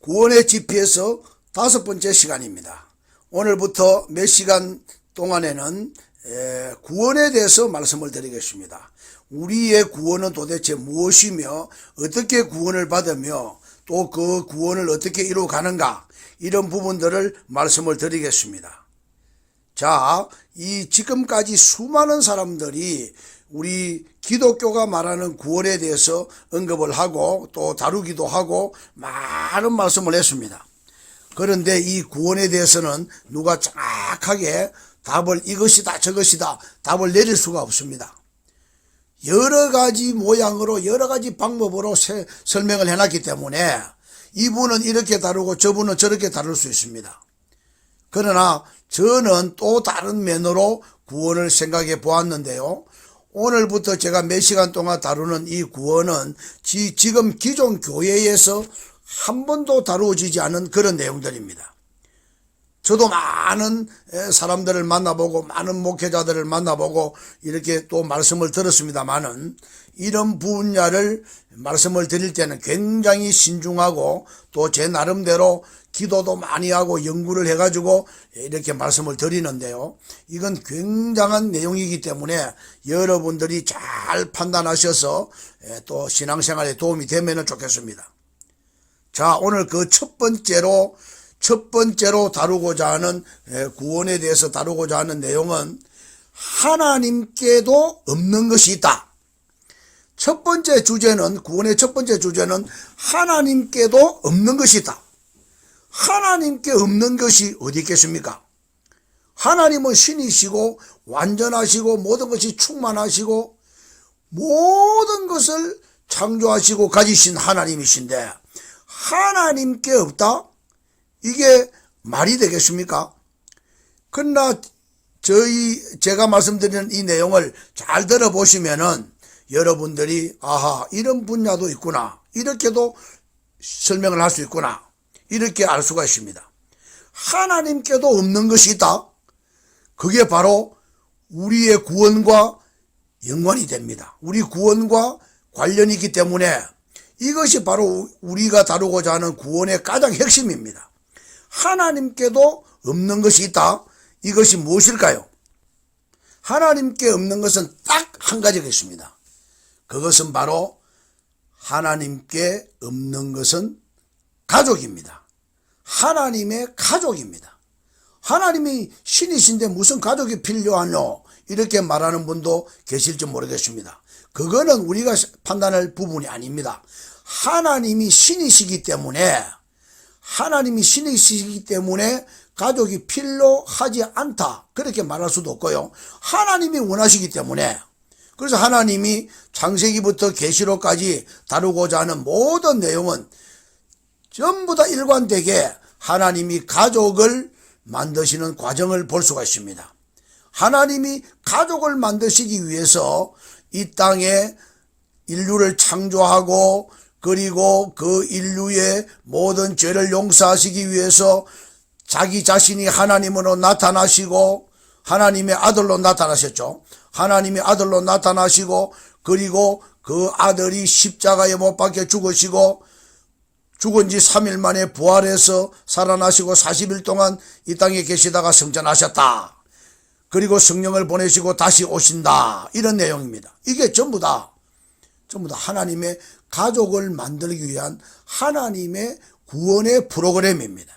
구원의 GPS 5번째 시간입니다. 오늘부터 몇 시간 동안에는 구원에 대해서 말씀을 드리겠습니다. 우리의 구원은 도대체 무엇이며 어떻게 구원을 받으며 또 그 구원을 어떻게 이루어가는가, 이런 부분들을 말씀을 드리겠습니다. 자, 이 지금까지 수많은 사람들이 우리 기독교가 말하는 구원에 대해서 언급을 하고 또 다루기도 하고 많은 말씀을 했습니다. 그런데 이 구원에 대해서는 누가 정확하게 답을 이것이다 저것이다 답을 내릴 수가 없습니다. 여러 가지 모양으로 여러 가지 방법으로 설명을 해놨기 때문에 이분은 이렇게 다루고 저분은 저렇게 다룰 수 있습니다. 그러나 저는 또 다른 면으로 구원을 생각해 보았는데요. 오늘부터 제가 몇 시간 동안 다루는 이 구원은 지금 기존 교회에서 한 번도 다루어지지 않은 그런 내용들입니다. 저도 많은 사람들을 만나보고 많은 목회자들을 만나보고 이렇게 또 말씀을 들었습니다만은, 이런 분야를 말씀을 드릴 때는 굉장히 신중하고 또 제 나름대로 기도도 많이 하고 연구를 해가지고 이렇게 말씀을 드리는데요. 이건 굉장한 내용이기 때문에 여러분들이 잘 판단하셔서 또 신앙생활에 도움이 되면 좋겠습니다. 자, 오늘 그 첫 번째로 다루고자 하는, 구원에 대해서 다루고자 하는 내용은 하나님께도 없는 것이 있다. 첫 번째 주제는, 구원의 첫 번째 주제는 하나님께도 없는 것이 있다. 하나님께 없는 것이 어디 있겠습니까? 하나님은 신이시고 완전하시고 모든 것이 충만하시고 모든 것을 창조하시고 가지신 하나님이신데 하나님께 없다? 이게 말이 되겠습니까? 그러나 제가 말씀드리는 이 내용을 잘 들어보시면은 여러분들이 아하, 이런 분야도 있구나, 이렇게도 설명을 할 수 있구나, 이렇게 알 수가 있습니다. 하나님께도 없는 것이 있다. 그게 바로 우리의 구원과 연관이 됩니다. 우리 구원과 관련이 있기 때문에 이것이 바로 우리가 다루고자 하는 구원의 가장 핵심입니다. 하나님께도 없는 것이 있다. 이것이 무엇일까요? 하나님께 없는 것은 딱 한 가지가 있습니다. 그것은 바로 하나님께 없는 것은 가족입니다. 하나님의 가족입니다. 하나님이 신이신데 무슨 가족이 필요하노? 이렇게 말하는 분도 계실지 모르겠습니다. 그거는 우리가 판단할 부분이 아닙니다. 하나님이 신이시기 때문에 가족이 필요하지 않다, 그렇게 말할 수도 없고요. 하나님이 원하시기 때문에, 그래서 하나님이 창세기부터 계시록까지 다루고자 하는 모든 내용은 전부 다 일관되게 하나님이 가족을 만드시는 과정을 볼 수가 있습니다. 하나님이 가족을 만드시기 위해서 이 땅에 인류를 창조하고 그리고 그 인류의 모든 죄를 용서하시기 위해서 자기 자신이 하나님으로 나타나시고 하나님의 아들로 나타나셨죠. 하나님의 아들로 나타나시고 그리고 그 아들이 십자가에 못 박혀 죽으시고 죽은 지 3일 만에 부활해서 살아나시고 40일 동안 이 땅에 계시다가 승천하셨다. 그리고 성령을 보내시고 다시 오신다. 이런 내용입니다. 이게 전부 다 하나님의 가족을 만들기 위한 하나님의 구원의 프로그램입니다.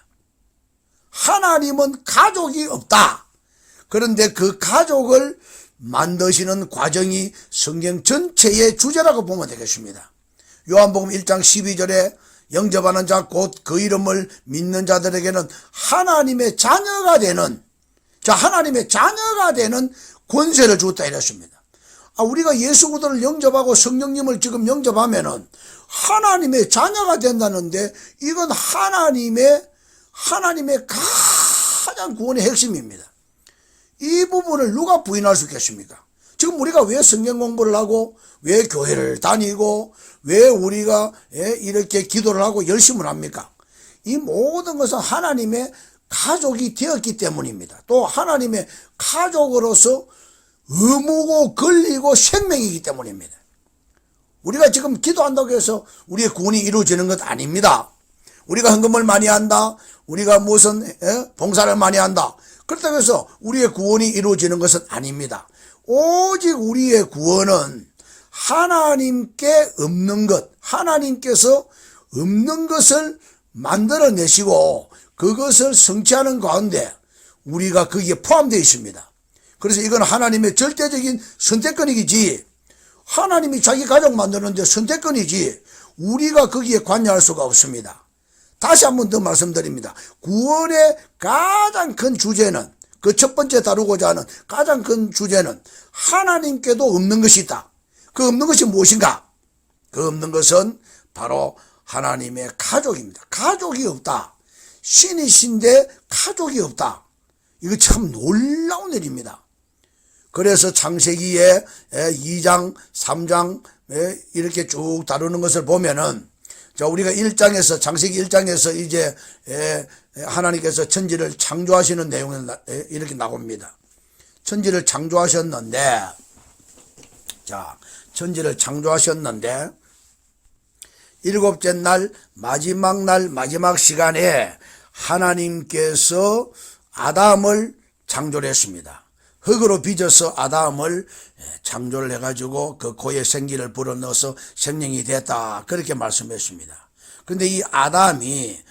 하나님은 가족이 없다. 그런데 그 가족을 만드시는 과정이 성경 전체의 주제라고 보면 되겠습니다. 요한복음 1장 12절에 영접하는 자 곧 그 이름을 믿는 자들에게는 하나님의 자녀가 되는 권세를 주었다 이랬습니다. 우리가 예수 그리스도를 영접하고 성령님을 지금 영접하면은 하나님의 자녀가 된다는데, 이건 하나님의 가장 구원의 핵심입니다. 이 부분을 누가 부인할 수 있겠습니까? 지금 우리가 왜 성경 공부를 하고 왜 교회를 다니고 왜 우리가 이렇게 기도를 하고 열심을 합니까? 이 모든 것은 하나님의 가족이 되었기 때문입니다. 또 하나님의 가족으로서 의무고 권리고 생명이기 때문입니다. 우리가 지금 기도한다고 해서 우리의 구원이 이루어지는 것 아닙니다. 우리가 헌금을 많이 한다. 우리가 무슨 봉사를 많이 한다. 그렇다고 해서 우리의 구원이 이루어지는 것은 아닙니다. 오직 우리의 구원은 하나님께 없는 것, 하나님께서 없는 것을 만들어내시고 그것을 성취하는 가운데 우리가 거기에 포함되어 있습니다. 그래서 이건 하나님의 절대적인 선택권이지, 하나님이 자기 가족 만드는데 선택권이지 우리가 거기에 관여할 수가 없습니다. 다시 한 번 더 말씀드립니다. 구원의 가장 큰 주제는, 그 첫 번째 다루고자 하는 가장 큰 주제는 하나님께도 없는 것이 있다. 그 없는 것이 무엇인가? 그 없는 것은 바로 하나님의 가족입니다. 가족이 없다. 신이신데 가족이 없다. 이거 참 놀라운 일입니다. 그래서 창세기에 2장, 3장 이렇게 쭉 다루는 것을 보면은, 자, 우리가 1장에서, 창세기 1장에서 이제 하나님께서 천지를 창조하시는 내용이 이렇게 나옵니다. 천지를 창조하셨는데, 자, 천지를 창조하셨는데, 일곱째 날, 마지막 시간에 하나님께서 아담을 창조를 했습니다. 흙으로 빚어서 아담을 창조를 해가지고 그 코에 생기를 불어넣어서 생명이 됐다. 그렇게 말씀했습니다. 그런데 이 아담이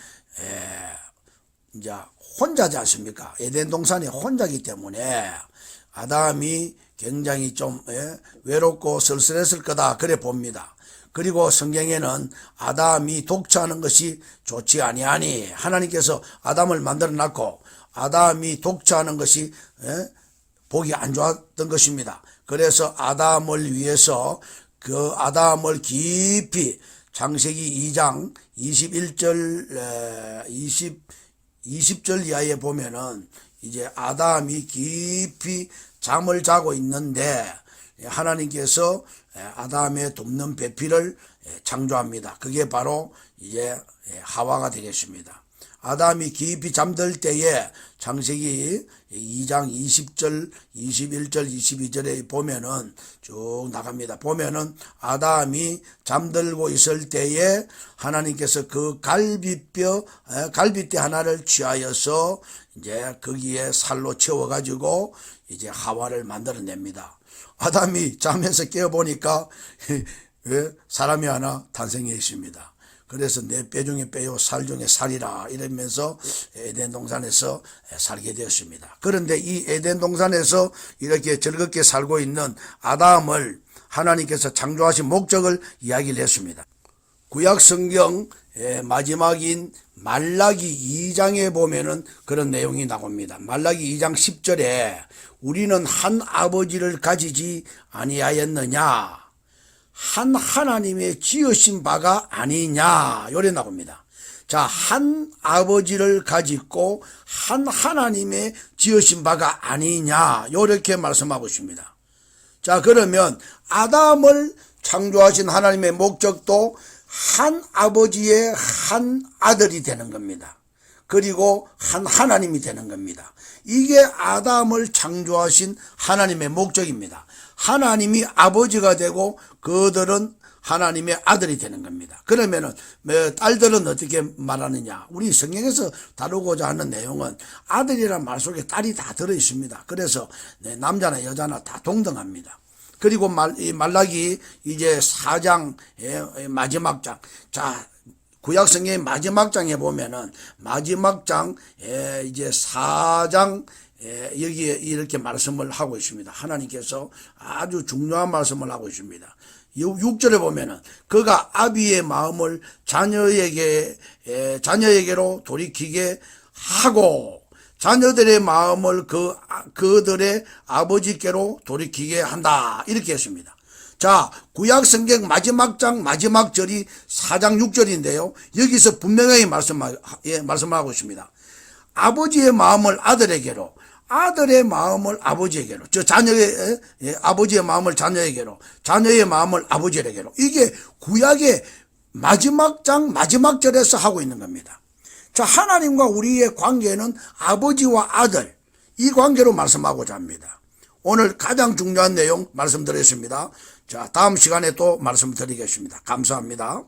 이제 혼자지 않습니까? 에덴 동산에 혼자기 때문에 아담이 굉장히 좀 외롭고 쓸쓸했을 거다. 그래 봅니다. 그리고 성경에는 아담이 독처하는 것이 좋지 아니하니, 하나님께서 아담을 만들어 놨고 아담이 독처하는 것이 보기 안 좋았던 것입니다. 그래서 아담을 위해서 그 아담을 깊이 창세기 2장 21절 20절 이하에 보면은 이제 아담이 깊이 잠을 자고 있는데 하나님께서 아담의 돕는 배필을 창조합니다. 그게 바로 이제 하와가 되겠습니다. 아담이 깊이 잠들 때에 창세기 2장 20절, 21절, 22절에 보면은 쭉 나갑니다. 보면은 아담이 잠들고 있을 때에 하나님께서 그 갈비뼈 하나를 취하여서 이제 거기에 살로 채워가지고 이제 하와를 만들어냅니다. 아담이 자면서 깨어보니까 사람이 하나 탄생해 있습니다. 그래서 내 뼈 중에 뼈요 살 중에 살이라 이러면서 에덴 동산에서 살게 되었습니다. 그런데 이 에덴 동산에서 이렇게 즐겁게 살고 있는 아담을 하나님께서 창조하신 목적을 이야기를 했습니다. 구약 성경 마지막인 말라기 2장에 보면은 그런 내용이 나옵니다. 말라기 2장 10절에 우리는 한 아버지를 가지지 아니하였느냐, 한 하나님의 지으신 바가 아니냐, 요래 나옵니다. 자, 한 아버지를 가지고 한 하나님의 지으신 바가 아니냐, 요렇게 말씀하고 있습니다. 자, 그러면 아담을 창조하신 하나님의 목적도 한 아버지의 한 아들이 되는 겁니다. 그리고 한 하나님이 되는 겁니다. 이게 아담을 창조하신 하나님의 목적입니다. 하나님이 아버지가 되고 그들은 하나님의 아들이 되는 겁니다. 그러면은 딸들은 어떻게 말하느냐? 우리 성경에서 다루고자 하는 내용은 아들이란 말 속에 딸이 다 들어 있습니다. 그래서 남자나 여자나 다 동등합니다. 그리고 말라기 이제 4장 마지막 장. 자, 구약 성경의 마지막 장에 보면은 마지막 장 이제 4장 여기에 이렇게 말씀을 하고 있습니다. 하나님께서 아주 중요한 말씀을 하고 있습니다. 6절에 보면은 그가 아비의 마음을 자녀에게로 돌이키게 하고 자녀들의 마음을 그들의 아버지께로 돌이키게 한다. 이렇게 했습니다. 자, 구약 성경 마지막 장 마지막 절이 4장 6절인데요. 여기서 분명히 말씀하고 있습니다. 아버지의 마음을 아들에게로, 아들의 마음을 아버지에게로, 자녀의 아버지의 마음을 자녀에게로, 자녀의 마음을 아버지에게로. 이게 구약의 마지막 장 마지막 절에서 하고 있는 겁니다. 자, 하나님과 우리의 관계는 아버지와 아들, 이 관계로 말씀하고자 합니다. 오늘 가장 중요한 내용 말씀드렸습니다. 자, 다음 시간에 또 말씀드리겠습니다. 감사합니다.